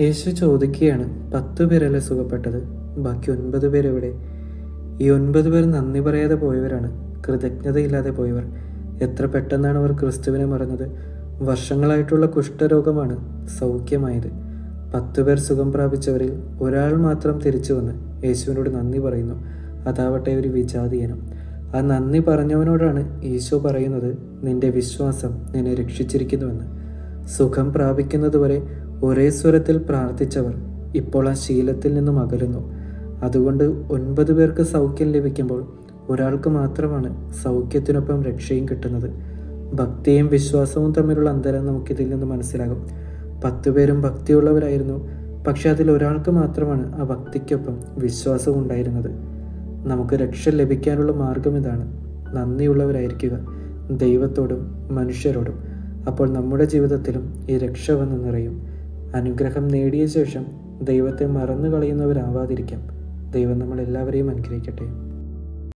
യേശു ചോദിക്കുകയാണ്, 10 പേരല്ലേ സുഖപ്പെട്ടത്, ബാക്കി 9 പേരെവിടെ? ഈ 9 പേർ നന്ദി പറയാതെ പോയവരാണ്, കൃതജ്ഞതയില്ലാതെ പോയവർ. എത്ര പെട്ടെന്നാണ് അവർ ക്രിസ്തുവിനെ മറന്നത്. വർഷങ്ങളായിട്ടുള്ള കുഷ്ഠരോഗമാണ് സൗഖ്യമായത്. 10 പേർ സുഖം പ്രാപിച്ചവരിൽ ഒരാൾ മാത്രം തിരിച്ചു വന്ന് യേശുവിനോട് നന്ദി പറയുന്നു. അതാവട്ടെ ഒരു വിജാതീയനും. ആ നന്ദി പറഞ്ഞവനോടാണ് ഈശോ പറയുന്നത്, നിന്റെ വിശ്വാസം നിന്നെ രക്ഷിച്ചിരിക്കുന്നുവെന്ന്. സുഖം പ്രാപിക്കുന്നതുവരെ ഒരേ സ്വരത്തിൽ പ്രാർത്ഥിച്ചവർ ഇപ്പോൾ ആ ശീലത്തിൽ നിന്നും അകലുന്നു. അതുകൊണ്ട് 9 പേർക്ക് സൗഖ്യം ലഭിക്കുമ്പോൾ ഒരാൾക്ക് മാത്രമാണ് സൗഖ്യത്തിനൊപ്പം രക്ഷയും കിട്ടുന്നത്. ഭക്തിയും വിശ്വാസവും തമ്മിലുള്ള അന്തരം നമുക്കിതിൽ നിന്ന് മനസ്സിലാകും. 10 പേരും ഭക്തിയുള്ളവരായിരുന്നു, പക്ഷെ അതിൽ ഒരാൾക്ക് മാത്രമാണ് ആ ഭക്തിക്കൊപ്പം വിശ്വാസവും ഉണ്ടായിരുന്നത്. നമുക്ക് രക്ഷ ലഭിക്കാനുള്ള മാർഗം ഇതാണ്: നന്ദിയുള്ളവരായിരിക്കുക, ദൈവത്തോടും മനുഷ്യരോടും. അപ്പോൾ നമ്മുടെ ജീവിതത്തിലും ഈ രക്ഷ വന്ന് നിറയും. അനുഗ്രഹം നേടിയ ശേഷം ദൈവത്തെ മറന്നു കളയുന്നവരാവാതിരിക്കാം. ദൈവം നമ്മളെല്ലാവരെയും അനുഗ്രഹിക്കട്ടെ.